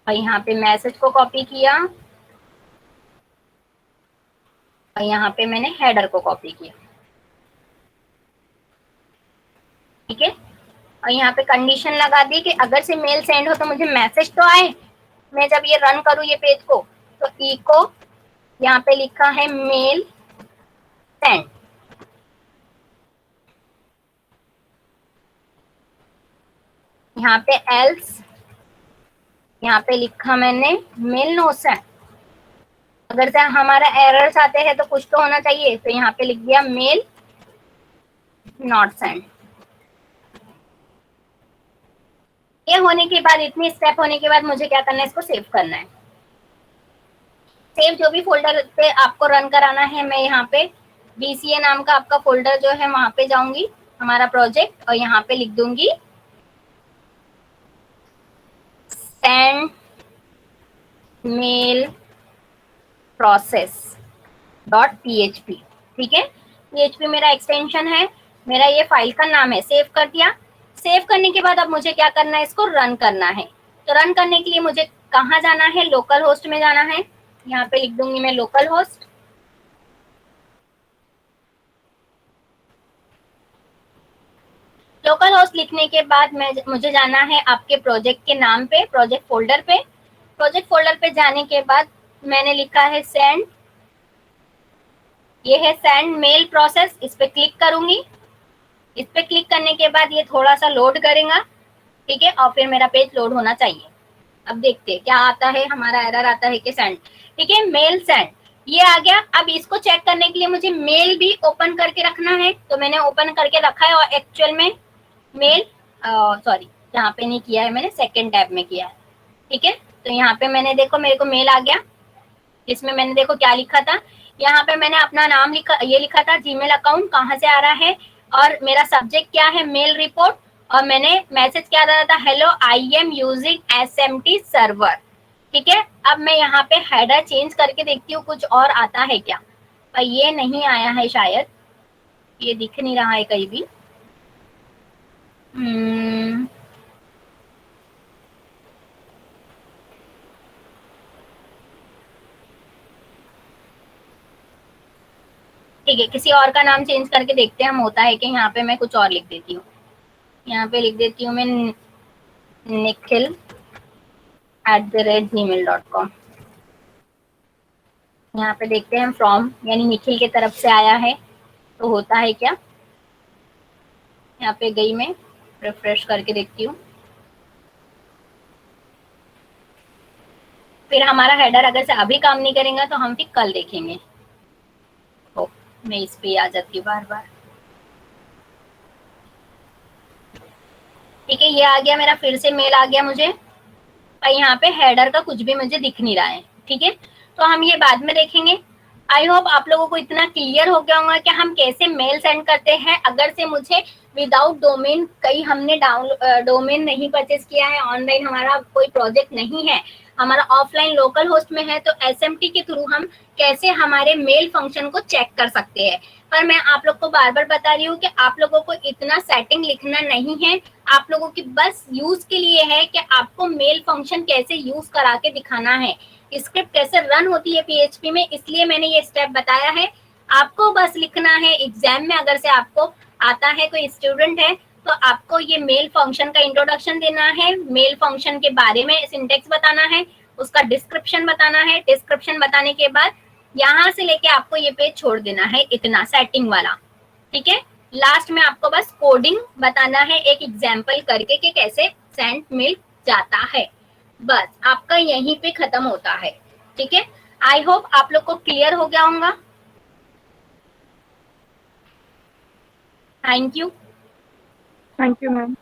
और यहाँ पे मैसेज को कॉपी किया, और यहाँ पे मैंने हेडर को कॉपी किया, ठीक है। और यहाँ पे कंडीशन लगा दी कि अगर से मेल सेंड हो तो मुझे मैसेज तो आए। मैं जब ये रन करूँ ये पेज को, तो इको, यहाँ पे लिखा है मेल सेंड, यहाँ पे एल्स, यहाँ पे लिखा मैंने मेल नो सेंड। अगर से हमारा एरर्स आते हैं तो कुछ तो होना चाहिए, तो यहाँ पे लिख दिया मेल नॉट सेंड। ये होने के बाद, इतनी स्टेप होने के बाद मुझे क्या करना है, इसको सेव करना है। सेव जो भी फोल्डर पे आपको रन कराना है, मैं यहाँ पे BCA नाम का आपका फोल्डर जो है वहां पे जाऊंगी, हमारा प्रोजेक्ट, और यहाँ पे लिख दूंगी सेंड मेल प्रोसेस .php, ठीक है। PHP मेरा एक्सटेंशन है, मेरा ये फाइल का नाम है। सेव कर दिया। सेव करने के बाद अब मुझे क्या करना है, इसको रन करना है। तो रन करने के लिए मुझे कहाँ जाना है, लोकल होस्ट में जाना है। यहाँ पे लिख दूंगी मैं लोकल होस्ट, लोकल होस्ट लिखने के बाद मुझे जाना है आपके प्रोजेक्ट के नाम पे, प्रोजेक्ट फोल्डर पे। प्रोजेक्ट फोल्डर पे जाने के बाद मैंने लिखा है सेंड, ये है सेंड मेल प्रोसेस, इस पे क्लिक करूंगी। इस पे क्लिक करने के बाद ये थोड़ा सा लोड करेगा, ठीक है, और फिर मेरा पेज लोड होना चाहिए। अब देखते हैं क्या आता है, हमारा एरर आता है कि सेंड, ठीक है, मेल सेंड, ये आ गया। अब इसको चेक करने के लिए मुझे मेल भी ओपन करके रखना है, तो मैंने ओपन करके रखा है, और एक्चुअल में मेल, सॉरी, यहाँ पे नहीं किया है मैंने, सेकेंड टैब में किया है, ठीक है। तो यहाँ पे मैंने देखो मेरे को मेल आ गया, इसमें मैंने देखो क्या लिखा था, यहाँ पे मैंने अपना नाम लिखा, ये लिखा था जीमेल अकाउंट कहाँ से आ रहा है, और मेरा सब्जेक्ट क्या है, मेल रिपोर्ट, और मैंने मैसेज क्या डाला था, hello I am using SMT server, ठीक है। अब मैं यहाँ पे हेडर चेंज करके देखती हूँ कुछ और आता है क्या, पर ये नहीं आया है शायद, ये दिख नहीं रहा है कहीं भी। ठीक है, किसी और का नाम चेंज करके देखते हैं हम, होता है कि यहाँ पे मैं कुछ और लिख देती हूँ। यहाँ पे लिख देती हूँ मैं nikhil@gmail.com। यहाँ पे देखते हैं फ्रॉम, यानी निखिल की तरफ से आया है तो होता है क्या। यहाँ पे गई मैं, रिफ्रेश करके देखती हूँ। फिर हमारा हेडर अगर से अभी काम नहीं करेगा तो हम फिर कल देखेंगे। तो मैं इस पे आ जाती हूँ बार बार, ठीक है। ये आ गया मेरा, फिर से मेल आ गया मुझे, और यहाँ पे हेडर का कुछ भी मुझे दिख नहीं रहा है, ठीक है। तो हम ये बाद में देखेंगे। आई होप आप लोगों को इतना क्लियर हो गया होगा कि हम कैसे मेल सेंड करते हैं। अगर से मुझे विदाउट डोमेन, कहीं हमने डोमेन नहीं परचेज किया है, ऑनलाइन हमारा कोई प्रोजेक्ट नहीं है, हमारा ऑफलाइन लोकल होस्ट में है, तो एसएमटी के थ्रू हम कैसे हमारे मेल फंक्शन को चेक कर सकते हैं। पर मैं आप लोग को बार बार बता रही हूँ कि आप लोगों को इतना सेटिंग लिखना नहीं है, आप लोगों की बस यूज के लिए है कि आपको मेल फंक्शन कैसे यूज करा के दिखाना है, स्क्रिप्ट कैसे रन होती है पीएचपी में, इसलिए मैंने ये स्टेप बताया है। आपको बस लिखना है एग्जाम में, अगर से आपको आता है, कोई स्टूडेंट है, तो आपको ये मेल फंक्शन का इंट्रोडक्शन देना है, मेल फंक्शन के बारे में सिंटेक्स बताना है, उसका डिस्क्रिप्शन बताना है, डिस्क्रिप्शन बताने के बाद यहाँ से लेके आपको ये पेज छोड़ देना है, इतना सेटिंग वाला, ठीक है। लास्ट में आपको बस कोडिंग बताना है एक एग्जाम्पल करके कि कैसे सेंड मेल जाता है, बस आपका यहीं पे खत्म होता है, ठीक है। आई होप आप लोग को क्लियर हो गया होगा। Thank you. Thank you ma'am.